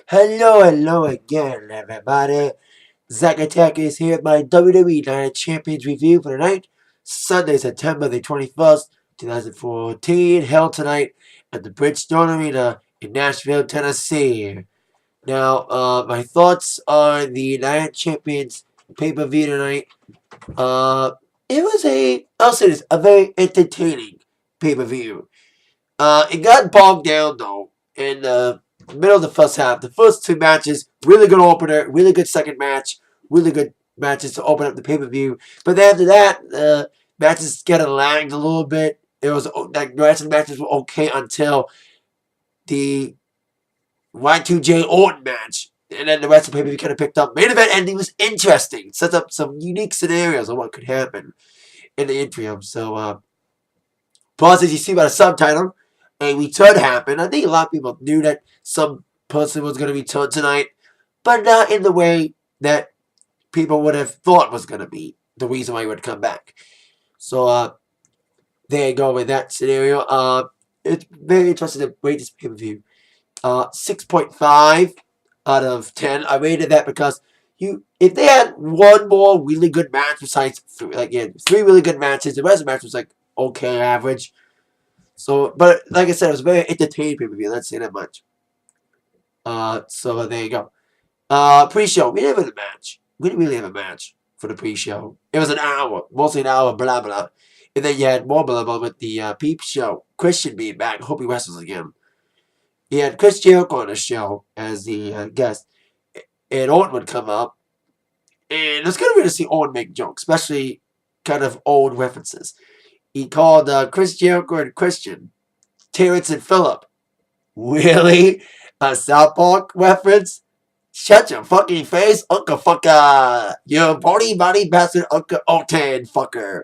Hello again, everybody. Zack Attack is here with my WWE Night Champions review for tonight, Sunday, September the 21st, 2014, held tonight at the Bridgestone Arena in Nashville, Tennessee. Now, my thoughts on the Night Champions pay-per-view tonight. It was I'll say this, a very entertaining pay-per-view. It got bogged down though in the middle of the first half. The first two matches, really good opener, really good second match, really good matches to open up the pay per view. But then after that, matches kind of lagged a little bit. It was like the rest of the matches were okay until the Y2J Orton match. And then the rest of the pay per view kind of picked up. Main event ending was interesting. Sets up some unique scenarios of what could happen in the interim. So, plus, as you see by the subtitle, a return happened. I think a lot of people knew that some person was going to return tonight, but not in the way that people would have thought was going to be the reason why he would come back. So, there you go with that scenario. It's very interesting to rate this pay-per-view. 6.5 out of 10. I rated that because if they had one more really good match besides three really good matches, the rest of the match was like okay average. So, but like I said, it was a very entertaining pay-per-view. Let's say that much. So there you go. Pre-show. We didn't have a match. We didn't really have a match for the pre-show. It was an hour, mostly an hour, blah blah. And then you had more blah blah with the peep show. Christian being back. Hope he wrestles again. He had Chris Jericho on the show as the guest, and Orton would come up, and it's kind of weird to see Orton make jokes, especially kind of old references. He called Chris Jericho and Christian Terrence and Phillip. Really? A South Park reference? Shut your fucking face, Uncle Fucker. You body bastard Uncle Orton fucker.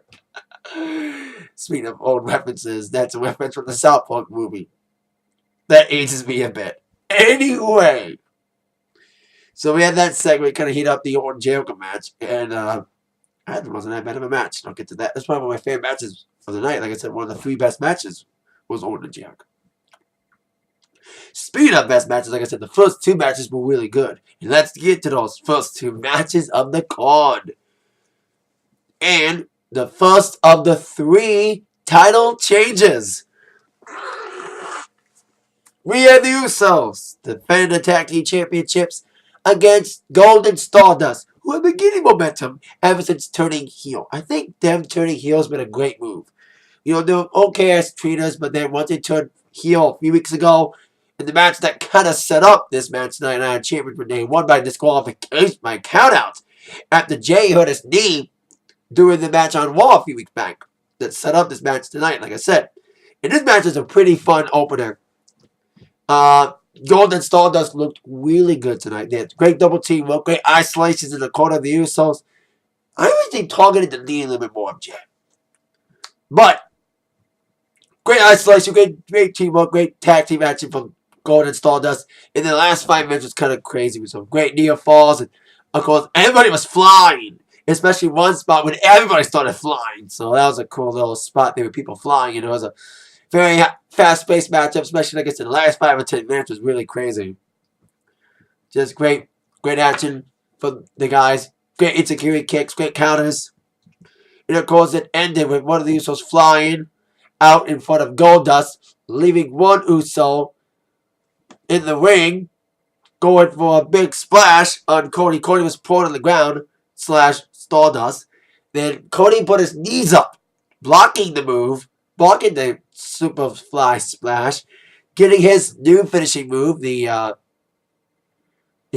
Speaking of old references, that's a reference from the South Park movie. That ages me a bit. Anyway. So we had that segment kind of heat up the Orton Jericho match. And that wasn't that bad of a match. I'll get to that. That's probably one of my favorite matches of the night. Like I said, one of the three best matches was Orton and Jericho. Speaking of best matches, like I said, the first two matches were really good. And let's get to those first two matches of the card. And the first of the three title changes. We have the Usos defend the tag team championships against Golden Stardust, who have been getting momentum ever since turning heel. I think them turning heel has been a great move. You know, they were okay as trainers, but then once they turned heel a few weeks ago, in the match that kind of set up this match tonight, I had champion when they won by disqualification, by countout, after Jay hurt his knee during the match on Raw a few weeks back. That set up this match tonight, like I said. And this match is a pretty fun opener. Golden Stardust looked really good tonight. They had great double team work, great isolations in the corner of the Usos. I always think targeted the knee a little bit more of Jay. But great isolation, great teamwork, great tag team action from Golden Stardust. In the last 5 minutes was kind of crazy with some great near falls. And of course, everybody was flying. Especially one spot when everybody started flying. So that was a cool little spot there with people flying. You know, it was a very fast-paced matchup, especially like I said, the last 5 or 10 minutes was really crazy. Just great action from the guys. Great insecurity kicks, great counters. And of course, it ended with one of the Usos flying out in front of Goldust, leaving one Uso in the ring, going for a big splash on Cody. Cody was prone on the ground, / Stardust. Then Cody put his knees up, blocking the move, blocking the Superfly splash, getting his new finishing move, his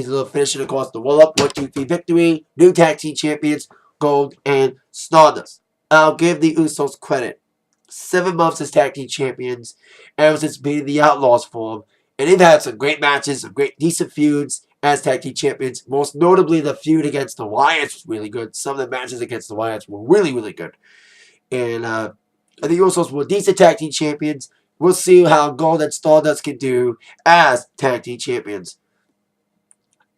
little finishing across the wall up, 1-2-3 victory, new tag team champions, Gold and Stardust. I'll give the Usos credit. 7 months as tag team champions, ever since beating the Outlaws for them. And they've had some great matches, some great decent feuds as tag team champions. Most notably, the feud against the Wyatts was really good. Some of the matches against the Wyatts were really, really good. And I think Usos were decent tag team champions. We'll see how Gold and Stardust can do as tag team champions.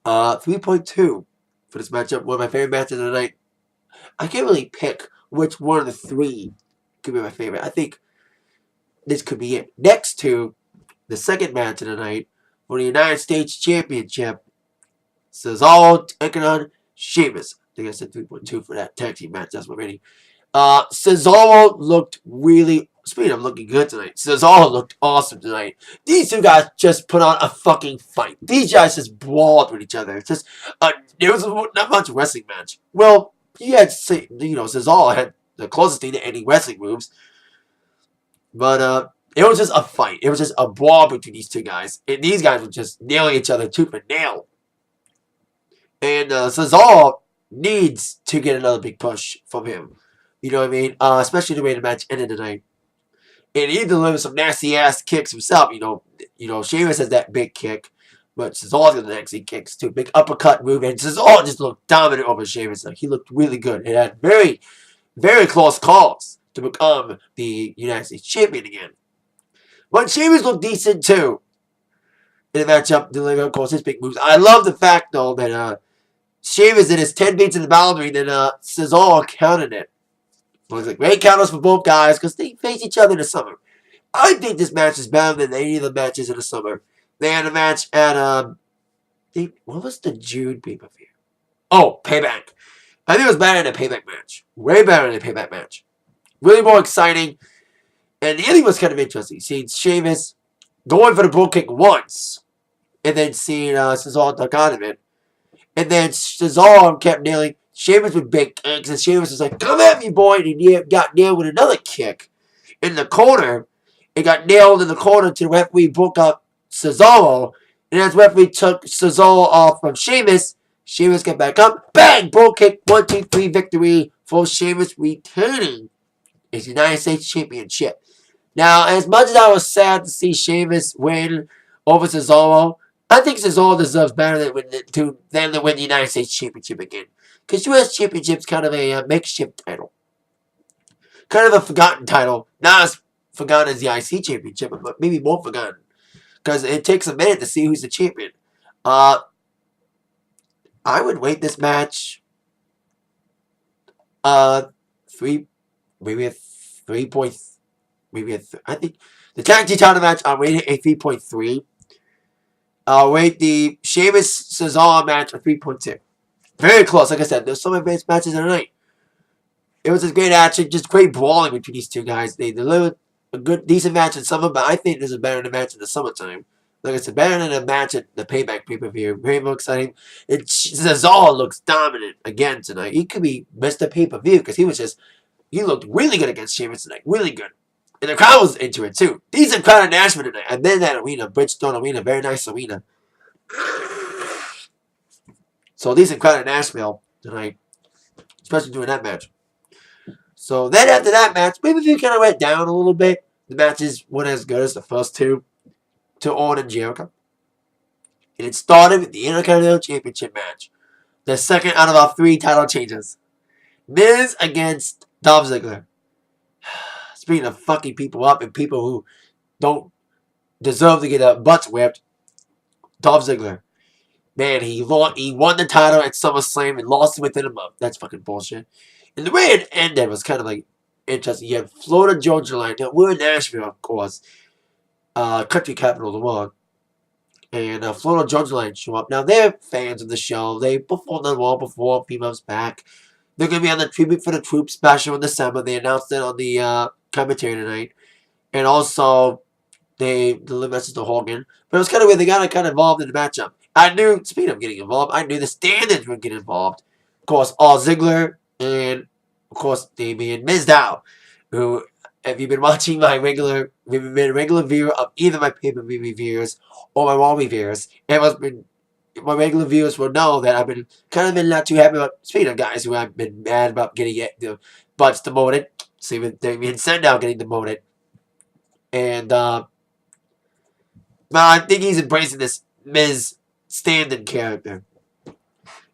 3.2 for this matchup. One of my favorite matches of the night. I can't really pick which one of the three could be my favorite. I think this could be it. Next to the second match of the night for the United States Championship. Cesaro taking on Sheamus. I think I said 3.2 for that tag team match. That's what ready. Cesaro looked really. Speaking of looking good tonight, Cesaro looked awesome tonight. These two guys just put on a fucking fight. These guys just brawled with each other. It's just it was not much wrestling match. Well, you had Cesaro had the closest thing to any wrestling moves, but it was just a fight. It was just a brawl between these two guys, and these guys were just nailing each other tooth and nail. And Cesaro needs to get another big push from him. You know what I mean? Especially the way the match ended tonight. And he delivered some nasty ass kicks himself. Sheamus has that big kick, but Cesaro's got the nasty kicks too. Big uppercut move, and Cesaro just looked dominant over Sheamus. Like, he looked really good. It had very, very close calls to become the United States champion again. But Sheamus looked decent too in the matchup, delivering, of course, his big moves. I love the fact though that Sheamus did his 10 beats in the boundary, then Cesaro counted it. It was like great counters for both guys because they face each other in the summer. I think this match is better than any of the matches in the summer. They had a match at what was the June pay-per-view? Oh, Payback. I think it was better than a Payback match. Way better than a Payback match. Really more exciting. And the ending was kind of interesting. Seeing Sheamus going for the bull kick once, and then seeing Cesaro duck out of it. And then Cesaro kept nailing Sheamus with big kicks, and Sheamus was like, "Come at me, boy!" And he got nailed with another kick in the corner. It got nailed in the corner until the referee broke up Cesaro. And as the referee took Cesaro off from Sheamus, Sheamus got back up. Bang! Bull kick. 1, 2, 3 victory for Sheamus, retaining his United States Championship. Now, as much as I was sad to see Sheamus win over Cesaro, I think Cesaro deserves better than to win the United States Championship again. Because U.S. Championship's kind of a makeshift title. Kind of a forgotten title. Not as forgotten as the IC Championship, but maybe more forgotten. Because it takes a minute to see who's the champion. I would rate this match I think the tag team title match, I'll rate it a 3.3. I'll rate the Sheamus Cesaro match a 3.2. Very close. Like I said, there's some advanced matches in the night. It was a great action, just great brawling between these two guys. They delivered a good, decent match in summer, but I think this is better than a match in the summertime. Like I said, better than a match at the Payback pay-per-view. Very more exciting. Cesaro looks dominant again tonight. He could be Mr. Pay-per-view because he looked really good against Sheamus tonight. Really good. And the crowd was into it too. Decent crowd in Nashville tonight. I've been in that arena, Bridgestone Arena, very nice arena. So decent crowd in Nashville tonight, especially during that match. So then after that match, maybe if you kind of went down a little bit, the matches weren't as good as the first two to Orton and Jericho. And it started with the Intercontinental Championship match. The second out of our 3 title changes. Miz against Dolph Ziggler. Speaking of fucking people up and people who don't deserve to get their butts whipped, Dolph Ziggler. Man, he won the title at SummerSlam and lost it within a month. That's fucking bullshit. And the way it ended was kind of like interesting. You had Florida Georgia Line. Now, we're in Nashville, of course. Country capital of the world. And Florida Georgia Line show up. Now, they're fans of the show. They performed on the wall before, a few months back. They're going to be on the Tribute for the Troops special in December. They announced it on the commentary tonight. And also, they delivered message to Hogan. But it was kind of weird. They got kind of involved in the matchup. Speaking of getting involved, I knew the standards would get involved. Of course, R-Ziggler and, of course, Damien Mizdow, who, if you've been watching my regular viewer of either my pay-per-view reviews or my Raw reviews, my regular viewers will know that I've been not too happy about, speaking of guys who have been mad about getting the butts demoted, see with Damien Sandow getting demoted. And, I think he's embracing this Miz stand-in character.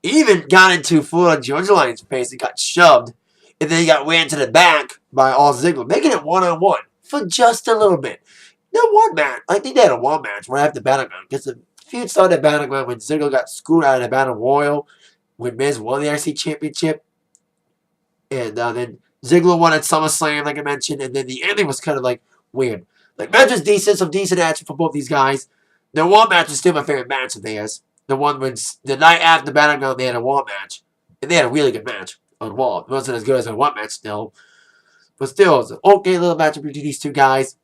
He even got into Florida Georgia Line's face and got shoved. And then he got ran to the back by R-Ziggler, making it one-on-one for just a little bit. Now, one match, I think they had a one match right after Battleground. Because the feud started at Battleground when Ziggler got screwed out of the Battle Royal when Miz won the IC Championship. And then Ziggler won at SummerSlam, like I mentioned. And then the ending was kind of like weird. Like, match was decent, some decent action for both these guys. The War match is still my favorite match of theirs. The one when the night after Battleground they had a War match. And they had a really good match on War. It wasn't as good as a War match still. But still, it was an okay little match between these two guys.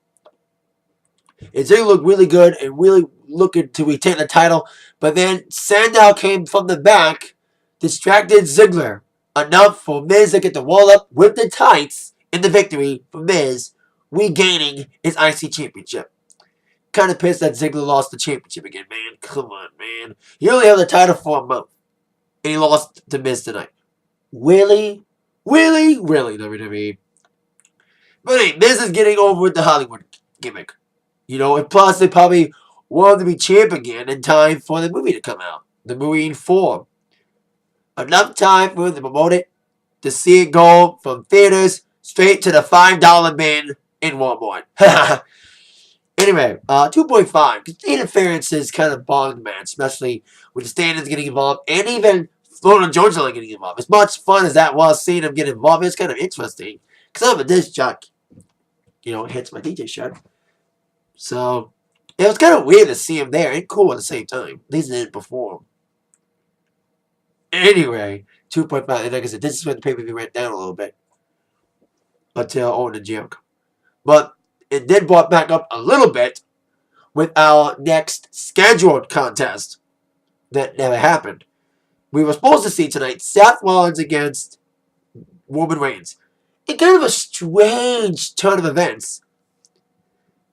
And Ziggler looked really good and really looking to retain the title. But then Sandow came from the back, distracted Ziggler enough for Miz to get the wall up with the tights in the victory for Miz, regaining his IC championship. Kind of pissed that Ziggler lost the championship again, man. Come on, man. He only held the title for a month. And he lost to Miz tonight. Really? Really? Really, WWE. But hey, Miz is getting over with the Hollywood gimmick. You know, and plus they probably wanted to be champ again in time for the movie to come out. The movie in form. Enough time for them to promote it, to see it go from theaters straight to the $5 bin in Walmart. Anyway, 2.5. Because the interferences kind of bogged the match, especially with the standards getting involved, and even Florida and Georgia getting involved. As much fun as that was seeing them get involved, it's kind of interesting. Because I'm a disc jockey. You know, it hits my DJ shirt. So, it was kind of weird to see him there and cool at the same time. At least they didn't perform. Anyway, 2.5. And like I said, this is when the pay-per-view went down a little bit. Until Orton and Jericho. But it did brought back up a little bit with our next scheduled contest that never happened. We were supposed to see tonight Seth Rollins against Roman Reigns. In kind of a strange turn of events,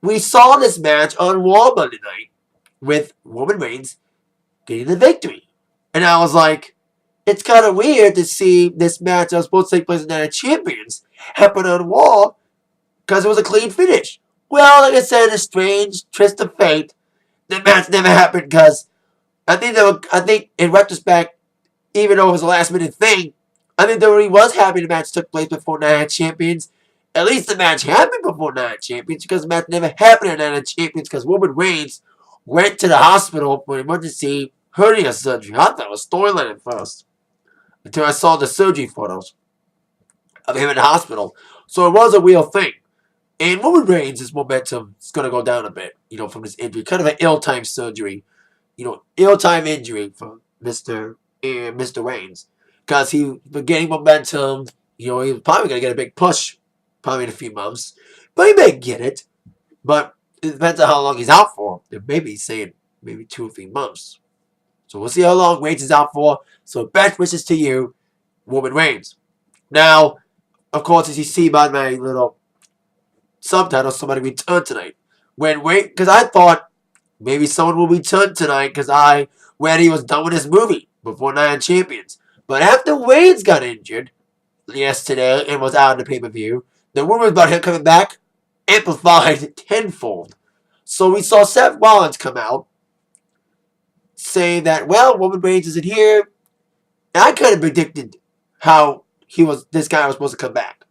we saw this match on Raw Monday night with Roman Reigns getting the victory. And I was like, it's kind of weird to see this match that was supposed to take place in Night of Champions happen on Raw because it was a clean finish. Well, like I said, a strange twist of fate. The match never happened because I think in retrospect, even though it was a last minute thing, I think WWE was happy the match took place before Night of Champions. At least the match happened before Night of Champions because the match never happened at Night of Champions because Roman Reigns went to the hospital for emergency hernia surgery. I thought it was storyline at first until I saw the surgery photos of him in the hospital. So it was a real thing. And Roman Reigns' momentum is going to go down a bit, you know, from this injury. Kind of an ill-timed surgery. You know, ill-timed injury for Mr. Reigns. Because he was getting momentum. You know, he was probably going to get a big push probably in a few months. But he may get it. But it depends on how long he's out for. Maybe he's saying maybe 2 or 3 months. So we'll see how long Reigns is out for. So best wishes to you, Roman Reigns. Now, of course, as you see by my little subtitle, somebody returned tonight. Because I thought maybe someone will return tonight because when he was done with his movie before Night of Champions. But after Reigns got injured yesterday and was out of the pay-per-view, the rumors about him coming back amplified tenfold. So we saw Seth Rollins come out saying that, well, Roman Reigns isn't here. And I kind of predicted how this guy was supposed to come back.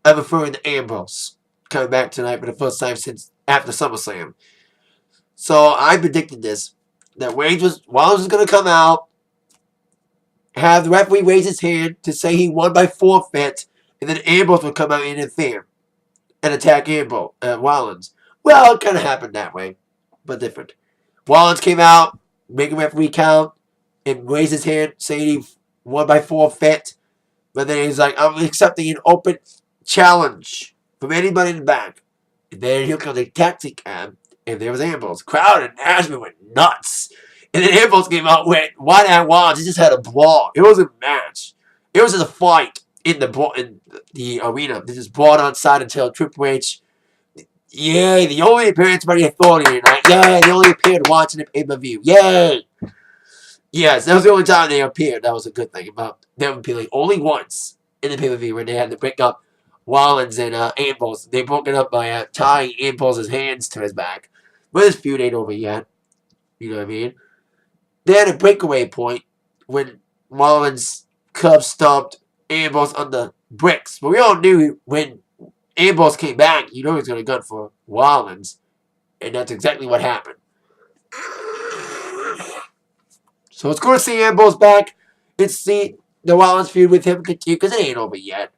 I'm referring to Ambrose coming back tonight for the first time since after SummerSlam. So I predicted this. That Rollins was going to come out, have the referee raise his hand to say he won by forfeit, and then Ambrose would come out and interfere and attack Rollins. Well, it kind of happened that way, but different. Rollins came out, make a referee count, and raise his hand, saying he won by forfeit. But then he's like, I'm accepting an open challenge from anybody in the back. And then here comes a taxi cab, and there was Ambrose. Crowd and Ashman went nuts. And then Ambrose came out, went one at Rollins. He just had a brawl. It was a match. It was just a fight in the arena. They just brawled outside until Triple H. Yay, the only appearance by the Authority tonight. Yay, they only appeared watching the pay-per-view. Yay. Yes, that was the only time they appeared. That was a good thing about them appearing only once in the pay-per-view when they had to break up Rollins and Ambrose. They broke it up by tying Ambrose's hands to his back. But this feud ain't over yet. You know what I mean? They had a breakaway point when Rollins club stomped Ambrose on the bricks. But we all knew when Ambrose came back, you know he was going to gun for Rollins. And that's exactly what happened. So it's good to see Ambrose back. It's see the Rollins feud with him continue because it ain't over yet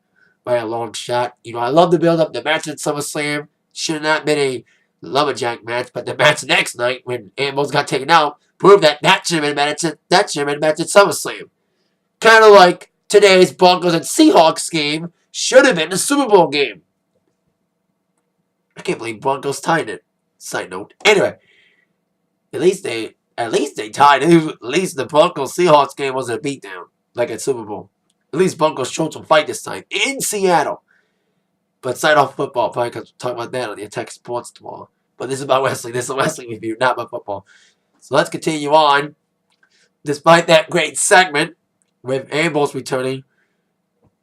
by a long shot. You know, I love the build up. The match at SummerSlam should have not been a lumberjack match, but the match next night when Ambrose got taken out proved that that should have been a match at SummerSlam. Kind of like today's Broncos and Seahawks game should have been the Super Bowl game. I can't believe Broncos tied it. Side note. Anyway, at least they tied it. At least the Broncos Seahawks game wasn't a beatdown like at Super Bowl. At least Broncos showed some fight this time in Seattle. But side off football, probably because we'll talk about that on the Attack Sports tomorrow. But this is about wrestling. This is a wrestling review, not about football. So let's continue on. Despite that great segment with Ambrose returning,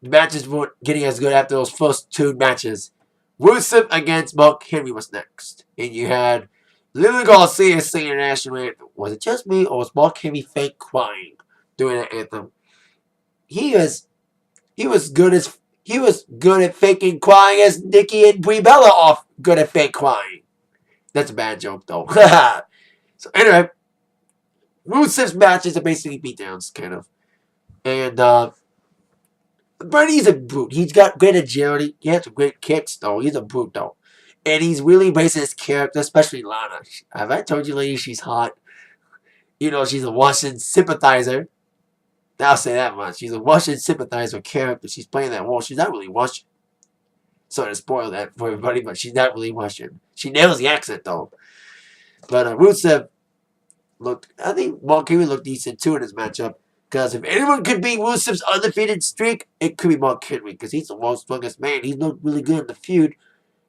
the matches weren't getting as good after those first two matches. Rusev against Mark Henry was next. And you had Lily Garcia singing an national anthem. Was it just me or was Mark Henry fake crying during that anthem? He was good at faking crying as Nikki and Brie Bella are good at fake crying. That's a bad joke though. So anyway, Rusev's matches are basically beatdowns, kind of. And Bernie's a brute. He's got great agility. He has some great kicks, though. He's a brute, though. And he's really embracing his character, especially Lana. Have I told you, ladies, she's hot? You know, she's a Washington sympathizer. I'll say that much. She's a Washington sympathizer character. She's playing that role. She's not really Washington. Sorry to spoil that for everybody, but she's not really Washington. She nails the accent, though. But Rusev I think Mark Henry looked decent, too, in his matchup. Because if anyone could beat Rusev's undefeated streak, it could be Mark Henry. Because he's the world's strongest man. He's looked really good in the feud.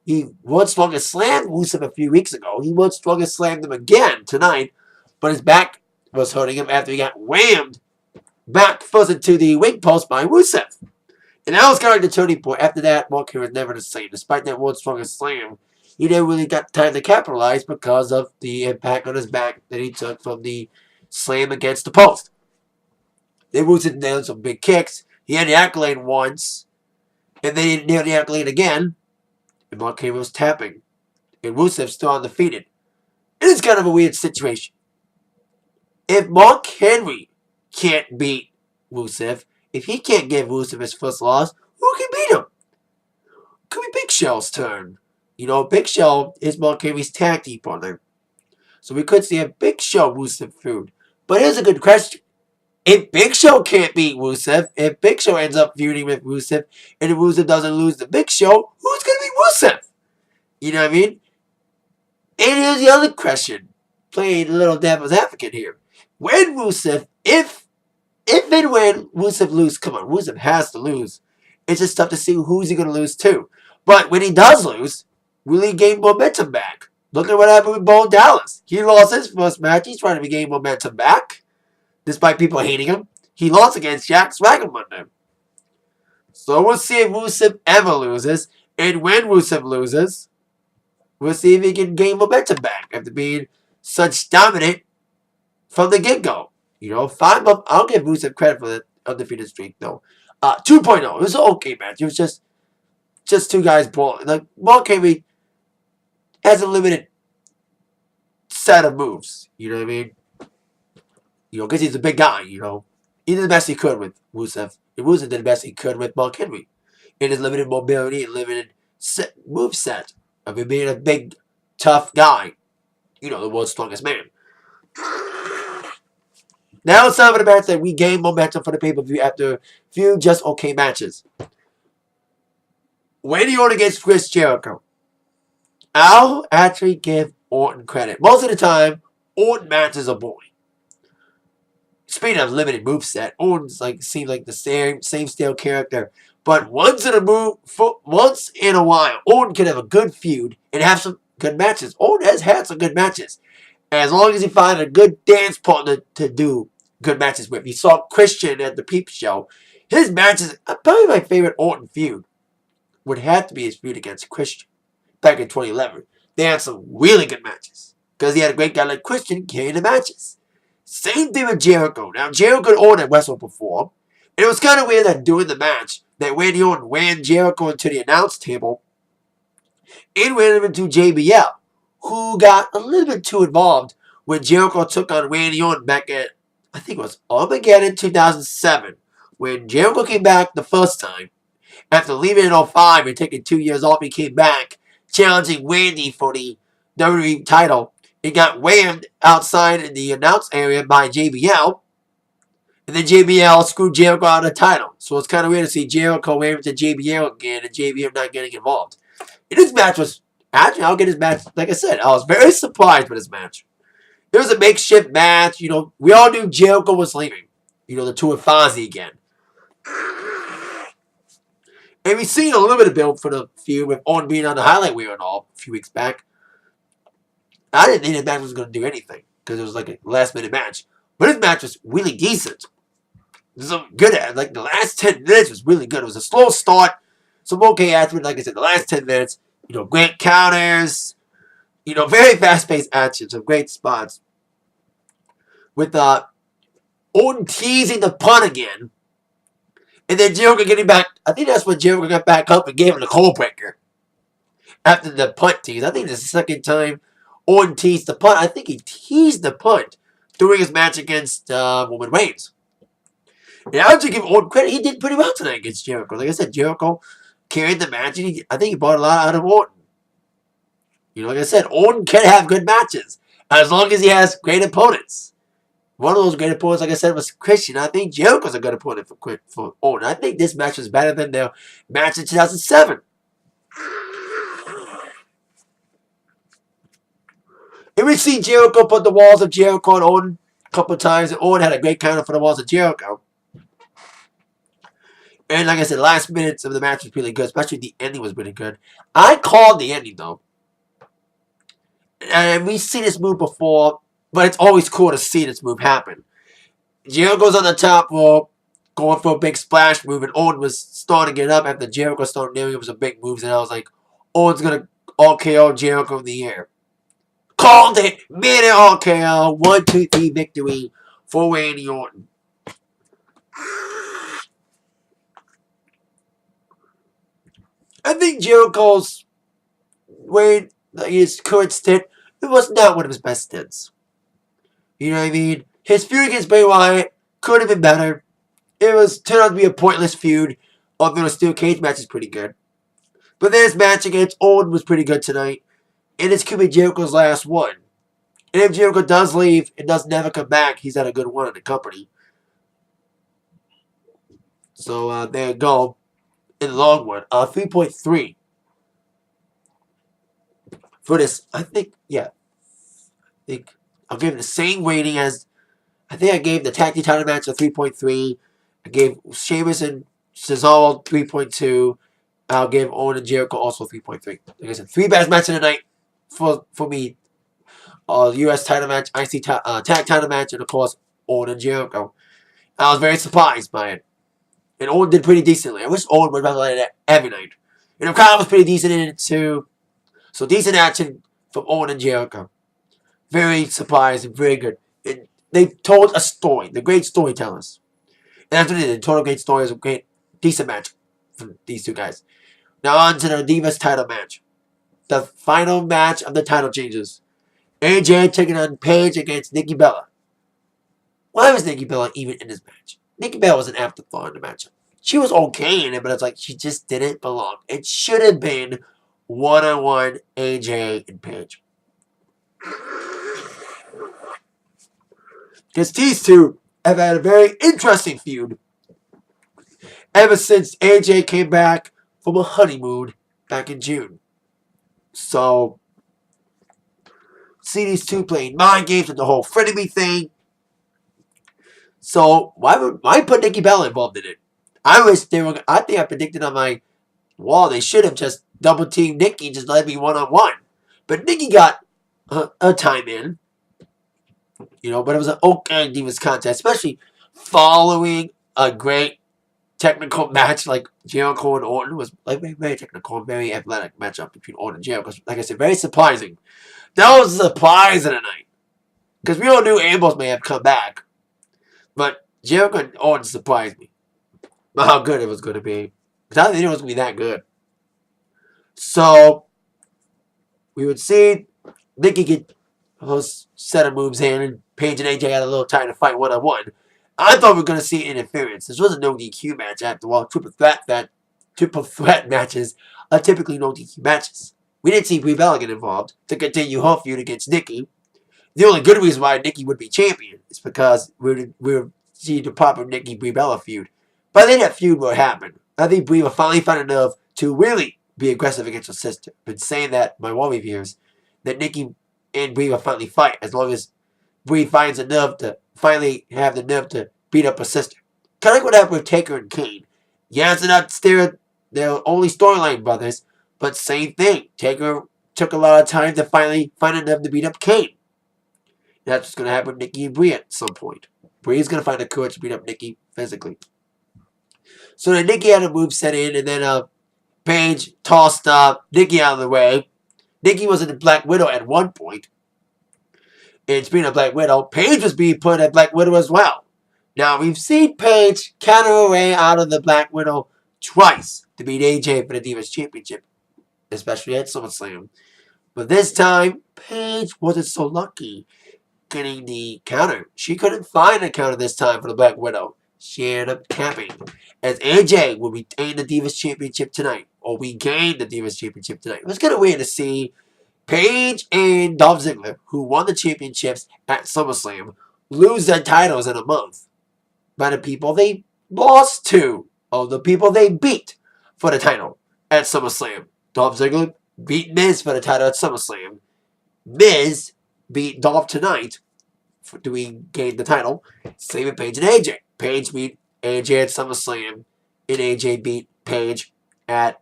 He once strongest slammed Rusev a few weeks ago. He once strongest slammed him again tonight. But his back was hurting him after he got whammed back first into the wing post by Rusev. And that was kind of like the turning point. After that, Mark Henry was never the same. Despite that world's strongest slam, he never really got time to capitalize because of the impact on his back that he took from the slam against the post. Then Rusev nailed some big kicks. He had the accolade once. And then he nailed the accolade again. And Mark Henry was tapping. And Rusev's still undefeated. It is kind of a weird situation. If Mark Henry can't beat Rusev, if he can't give Rusev his first loss, who can beat him? Could be Big Show's turn. You know, Big Show is Mark Henry's tag team partner. So we could see a Big Show Rusev feud. But here's a good question. If Big Show can't beat Rusev, if Big Show ends up feuding with Rusev, and if Rusev doesn't lose to Big Show, who's going to beat Rusev? You know what I mean? And here's the other question. Playing a little devil's advocate here. When Rusev, if and when Rusev loses, come on, Rusev has to lose. It's just tough to see who's he going to lose to. But when he does lose, will he gain momentum back? Look at what happened with Bo Dallas. He lost his first match. He's trying to regain momentum back. Despite people hating him, he lost against Jack Swagger Monday. So we'll see if Rusev ever loses. And when Rusev loses, we'll see if he can gain momentum back after being such dominant from the get-go. You know, 5 months. I'll give Rusev credit for the undefeated streak, though. 2.0. It was an okay match. It was just two guys brawling. Like, Mark Henry has a limited set of moves. You know what I mean? You know, because he's a big guy, you know. He did the best he could with Rusev. And Rusev did the best he could with Mark Henry. In his limited mobility and limited move set of him being a big, tough guy. You know, the world's strongest man. Now it's time for the match that we gain momentum for the pay-per-view after a few just okay matches. Randy Orton against Chris Jericho. I'll actually give Orton credit. Most of the time, Orton matches are boring. Speaking of limited moveset, Orton's seems like the same stale character. But once in a while, Orton can have a good feud and have some good matches. Orton has had some good matches. As long as he finds a good dance partner to do good matches with. You saw Christian at the Peep Show. His matches, probably my favorite Orton feud, would have to be his feud against Christian back in 2011. They had some really good matches. Because he had a great guy like Christian carrying the matches. Same thing with Jericho. Now, Jericho and Orton had wrestled before. And it was kind of weird that during the match, that Randy Orton ran Jericho into the announce table and ran him into JBL, who got a little bit too involved when Jericho took on Randy Orton back at, I think it was Armageddon 2007, when Jericho came back the first time. After leaving in 2005 and taking 2 years off, he came back challenging Randy for the WWE title. It got whammed outside in the announce area by JBL. And then JBL screwed Jericho out of the title. So it's kind of weird to see Jericho waving to JBL again and JBL not getting involved. And this match was, actually, I'll get his match. Like I said, I was very surprised with this match. It was a makeshift match. You know, we all knew Jericho was leaving. You know, the two with Fozzy again. And we've seen a little bit of build for the feud with Orton being on the highlight reel and all a few weeks back. I didn't think this match was going to do anything because it was like a last-minute match. But this match was really decent. This was good at like the last 10 minutes was really good. It was a slow start. Some okay afterwards, like I said, the last 10 minutes, you know, great counters, you know, very fast-paced action, some great spots. With Orton teasing the punt again. And then Jericho getting back. I think that's when Jericho got back up and gave him the cold breaker. After the punt tease. I think this is the second time Orton teased the punt. I think he teased the punt during his match against Roman Reigns. And I would give Orton credit. He did pretty well tonight against Jericho. Like I said, Jericho carried the match. And I think he brought a lot out of Orton. You know, like I said, Orton can have good matches. As long as he has great opponents. One of those great opponents, like I said, was Christian. I think Jericho's a good opponent for Orton. I think this match was better than their match in 2007. And we see Jericho put the walls of Jericho on Orton a couple of times. And Orton had a great counter for the walls of Jericho. And like I said, the last minutes of the match was really good. Especially the ending was really good. I called the ending, though. And we've seen this move before. But it's always cool to see this move happen. Jericho's on the top rope, going for a big splash move, and Orton was starting to get up after Jericho started nailing him some big moves, and I was like, Orton's going to RKO Jericho in the air. Called it! Made it RKO. 1, 2, 3 victory for Randy Orton. I think Jericho's his current stint, it was not one of his best stints. You know what I mean? His feud against Bray Wyatt could have been better. It turned out to be a pointless feud. Although the steel cage match is pretty good. But this match against Orton was pretty good tonight. And this could be Jericho's last one. And if Jericho does leave and does never come back, he's had a good one in the company. So there you go. In the long one. 3.3. For this, I think I'll give it the same rating as, I think I gave the tag team title match a 3.3. I gave Sheamus and Cesaro 3.2. I'll give Orton and Jericho also 3.3. Like I said, 3 best matches of the night for me. U.S. title match, IC tag title match, and of course, Orton and Jericho. I was very surprised by it. And Orton did pretty decently. I wish Orton would like that every night. And O'Connor was pretty decent in it too. So decent action from Orton and Jericho. Very surprised and very good. And they told a story. They're great storytellers. And that's what it is. They told a great story. It was a great, decent match from these two guys. Now on to the Divas title match. The final match of the title changes. AJ taking on Paige against Nikki Bella. Why was Nikki Bella even in this match? Nikki Bella was an afterthought in the match. She was okay in it, but it's like she just didn't belong. It should have been one-on-one AJ and Paige. Because these two have had a very interesting feud ever since AJ came back from a honeymoon back in June. So, see these two playing mind games with the whole frenemy thing. So, why put Nikki Bella involved in it? I think I predicted on my wall they should have just double teamed Nikki and just let me one-on-one. But Nikki got a time in. You know, but it was an okay Divas contest, especially following a great technical match like Jericho and Orton. Was like very technical and very athletic matchup between Orton and Jericho. Like I said, very surprising. That was a surprise of the night. Because we all knew Ambrose may have come back. But Jericho and Orton surprised me. About how good it was going to be. Because I didn't think it was going to be that good. So, we would see Nikki get a set of moves in, and Paige and AJ had a little time to fight one-on-one. I thought we were going to see interference. This was a no DQ match after all. Triple threat matches are typically no DQ matches. We didn't see Brie Bella get involved to continue her feud against Nikki. The only good reason why Nikki would be champion is because we're seeing the proper Nikki Brie Bella feud. But I think that feud will happen. I think Brie will finally find enough to really be aggressive against her sister. I've been saying that my Raw reviews that Nikki and Brie will finally fight as long as Brie finds enough to finally have the nerve to beat up her sister. Kind of like what happened with Taker and Kane. Yes, they're only storyline brothers, but same thing. Taker took a lot of time to finally find enough to beat up Kane. That's what's going to happen with Nikki and Brie at some point. Brie's going to find the courage to beat up Nikki physically. So then Nikki had a move set in, and then Paige tossed Nikki out of the way. Nikki was in the Black Widow at one point. And speaking of Black Widow, Paige was being put at Black Widow as well. Now, we've seen Paige counter her way out of the Black Widow twice to beat AJ for the Divas Championship, especially at SummerSlam. But this time, Paige wasn't so lucky getting the counter. She couldn't find a counter this time for the Black Widow. She ended up capping. As AJ will retain the Divas Championship tonight, or regain the Divas Championship tonight. It was kind of weird to see Paige and Dolph Ziggler, who won the championships at SummerSlam, lose their titles in a month by the people they lost to, or the people they beat for the title at SummerSlam. Dolph Ziggler beat Miz for the title at SummerSlam. Miz beat Dolph tonight to regain the title. Same with Paige and AJ. Paige beat AJ at SummerSlam, and AJ beat Paige at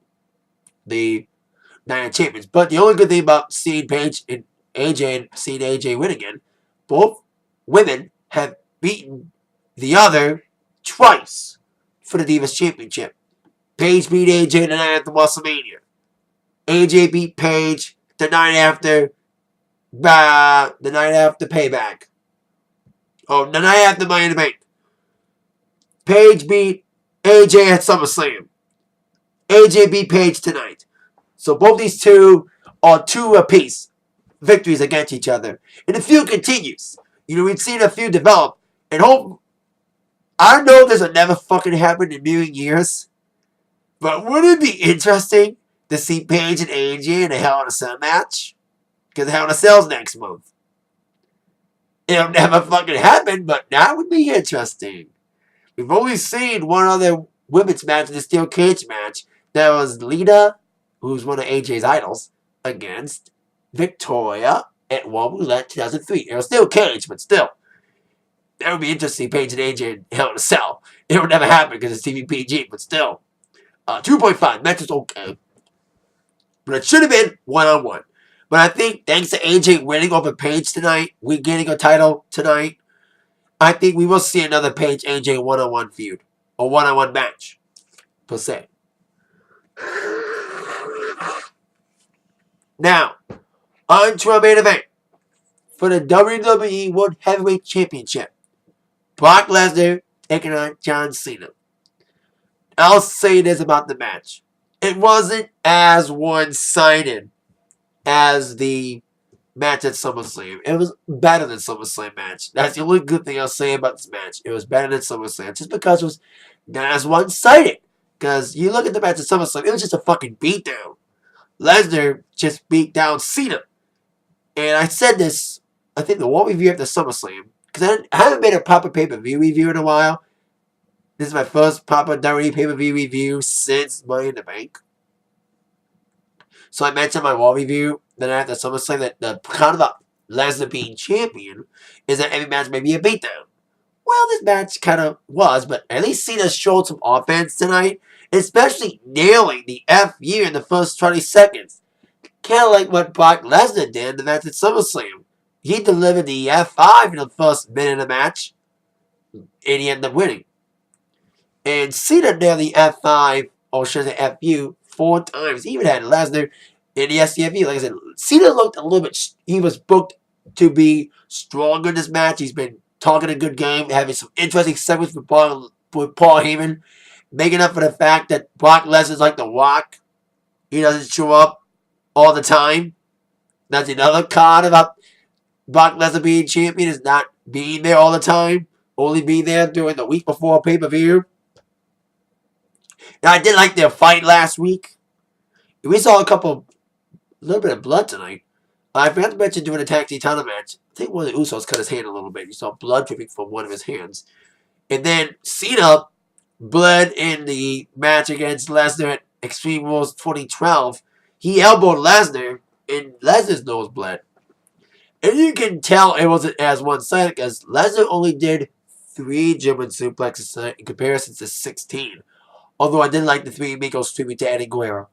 the Night of Champions. But the only good thing about seeing Paige and AJ and seeing AJ win again, both women have beaten the other twice for the Divas Championship. Paige beat AJ the night after WrestleMania. AJ beat Paige the night after Payback. Oh, the night after Money in the Bank. Paige beat AJ at SummerSlam. AJ beat Paige tonight. So both these two are two apiece victories against each other. And the feud continues. We've seen a feud develop. And I know this will never fucking happen in a million years. But wouldn't it be interesting to see Paige and AJ in a Hell in a Cell match? Because Hell in a Cell's next month. It'll never fucking happen, but that would be interesting. We've only seen one other women's match in the Steel Cage match. That was Lita, who's one of AJ's idols, against Victoria at One Roulette 2003. It was Steel Cage, but still. That would be interesting, Paige and AJ in Hell in a Cell. It would never happen because it's TVPG, but still. 2.5, match is okay. But it should have been one-on-one. But I think thanks to AJ winning over Paige tonight, regaining a title tonight, I think we will see another Paige AJ one-on-one feud. Or one-on-one match. Per se. Now, on to our main event. For the WWE World Heavyweight Championship. Brock Lesnar taking on John Cena. I'll say this about the match. It wasn't as one-sided as the match at SummerSlam. It was better than SummerSlam match. That's the only good thing I'll say about this match. It was better than SummerSlam. Just because it was not as one-sided. Because you look at the match at SummerSlam, it was just a fucking beatdown. Lesnar just beat down Cena. And I said this, I think the one review after SummerSlam. Because I haven't made a proper pay-per-view review in a while. This is my first proper WWE pay-per-view review since Money in the Bank. So I mentioned my Raw review that I have to SummerSlam that the kind of Lesnar being champion is that every match may be a beatdown. Well, this match kind of was, but at least Cena showed some offense tonight, especially nailing the FU in the first 20 seconds. Kind of like what Brock Lesnar did in the match at SummerSlam. He delivered the F5 in the first minute of the match, and he ended up winning. And Cena nailed the F5, or should I say FU, 4 times. He even had Lesnar in the SCFU. Like I said, Cena looked a little bit, he was booked to be stronger in this match. He's been talking a good game, having some interesting segments with Paul Heyman, making up for the fact that Brock Lesnar's like The Rock. He doesn't show up all the time. That's another con about Brock Lesnar being champion, is not being there all the time. Only being there during the week before pay-per-view. Now, I did like their fight last week. We saw a couple little bit of blood tonight. I forgot to mention during the tag team title match, I think one of the Usos cut his hand a little bit. You saw blood dripping from one of his hands. And then Cena bled in the match against Lesnar at Extreme Rules 2012. He elbowed Lesnar, and Lesnar's nose bled. And you can tell it wasn't as one-sided because Lesnar only did 3 German suplexes tonight in comparison to 16. Although I did like the 3 Miko streaming to Eddie Guerrero.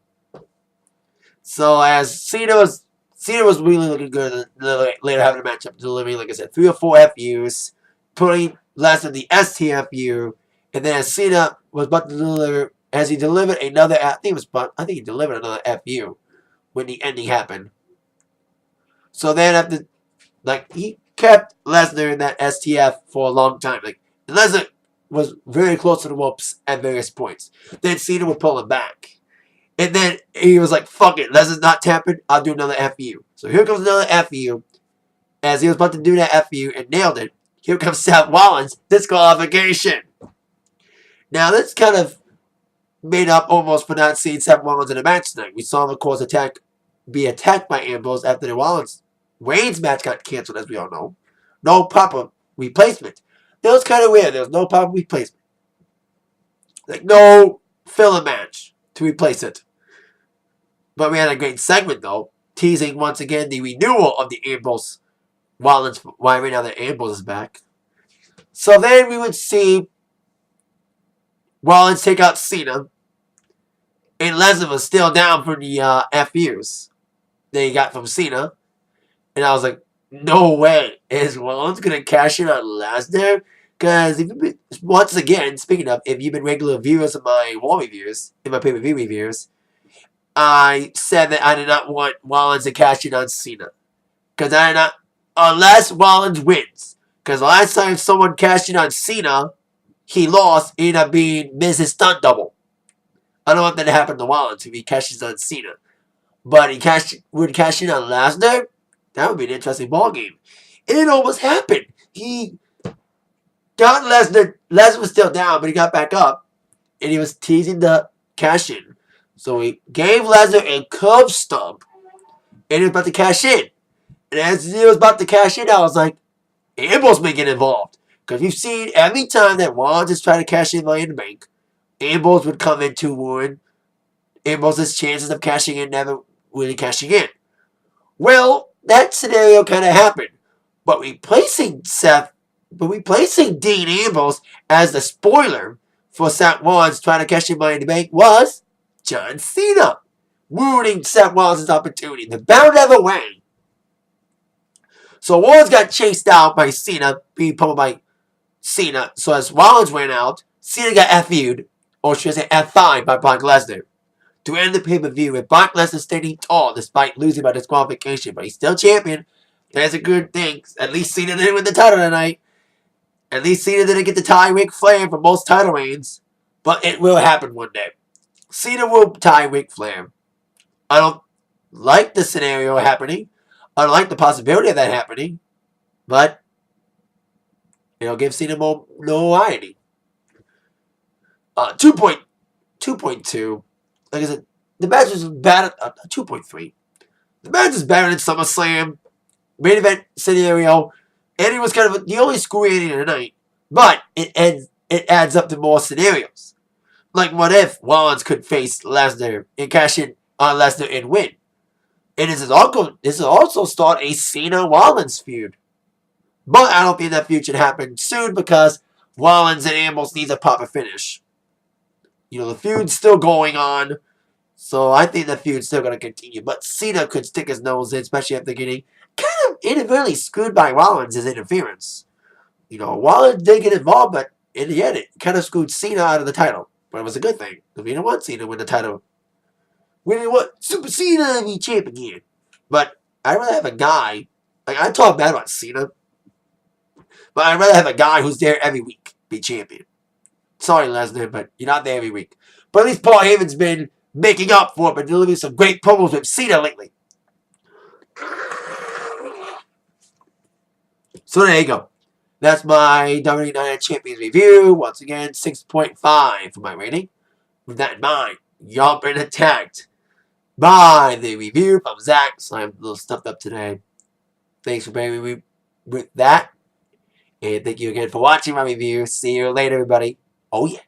So as Cena was really looking good later having a matchup, delivering, like I said, 3 or 4 FUs, putting Lesnar in the STFU, and then as Cena was about to deliver, as he delivered another, I think he delivered another FU when the ending happened. So then after, he kept Lesnar in that STF for a long time. Lesnar was very close to the ropes at various points. Then Cena would pull him back. And then he was like, fuck it, Lesnar's not tapping, I'll do another FU. So here comes another FU. As he was about to do that FU and nailed it, here comes Seth Rollins, disqualification. Now this kind of made up almost for not seeing Seth Rollins in the match tonight. We saw him, of course, be attacked by Ambrose after the Reigns match got canceled, as we all know. No proper replacement. That was kind of weird. There was no proper replacement. No filler match to replace it. But we had a great segment, though, teasing once again the renewal of the Ambrose Rollins. Why right now that Ambrose is back. So then we would see Rollins take out Cena, and Lesnar was still down for the FUs that he got from Cena. And I was like, no way. Is Rollins going to cash in on Lesnar? Because once again, speaking of, if you've been regular viewers of my Raw reviews, in my pay-per-view reviews, I said that I did not want Rollins to cash in on Cena. Because I did not, unless Rollins wins. Because the last time someone cashed in on Cena, he lost, ended up being Miz's stunt double. I don't want that to happen to Rollins if he cashes on Cena. But would cash in on Lesnar? That would be an interesting ballgame. And it almost happened. He got Lesnar. Lesnar was still down, but he got back up. And he was teasing the cash in. So he gave Lesnar a curb stomp. And he was about to cash in. And as he was about to cash in, I was like, Ambrose may get involved. Because we've seen every time that Rollins is trying to cash in Money in the Bank, Ambrose would come in to ruin Ambrose's chances of cashing in, never really cashing in. Well, that scenario kind of happened. But replacing Dean Ambrose as the spoiler for Seth Rollins trying to cash in Money in the Bank was John Cena, ruining Seth Rollins' opportunity. The bound ever way. So Rollins got chased out by Cena, being pummeled by Cena. So as Rollins went out, Cena got FU'd, or should I say F5'd by Brock Lesnar. To end the pay-per-view with Brock Lesnar standing tall despite losing by disqualification. But he's still champion. That's a good thing. At least Cena didn't win the title tonight. At least Cena didn't get to tie Ric Flair for most title reigns. But it will happen one day. Cena will tie Ric Flair. I don't like the scenario happening. I don't like the possibility of that happening. But it'll give Cena more notoriety. 2.2. Like I said, the match was bad at 2.3. The match is better than SummerSlam. Main event scenario. Eddie was kind of the only screwy ending of the night. But it adds up to more scenarios. Like, what if Rollins could face Lesnar and cash in on Lesnar and win? And this is also start a Cena-Rollins feud. But I don't think that feud should happen soon because Rollins and Ambrose needs a proper finish. The feud's still going on. So I think the feud's still going to continue. But Cena could stick his nose in, especially after getting kind of inadvertently screwed by Rollins' interference. Rollins did get involved, but in the end, it kind of screwed Cena out of the title. But it was a good thing. Because we didn't want Cena to win the title. We didn't want Super Cena to be champ again. But I'd rather have a guy, I talk bad about Cena, but I'd rather have a guy who's there every week be champion. Sorry, Lesnar, but you're not there every week. But at least Paul Heyman's been making up for it by delivering some great promos with Cena lately. So there you go. That's my WWE United Champions review. Once again, 6.5 for my rating. With that in mind, y'all been attacked. by the review from Zach. So I'm a little stuffed up today. Thanks for bearing with me with that. And thank you again for watching my review. See you later, everybody. Oh, yeah.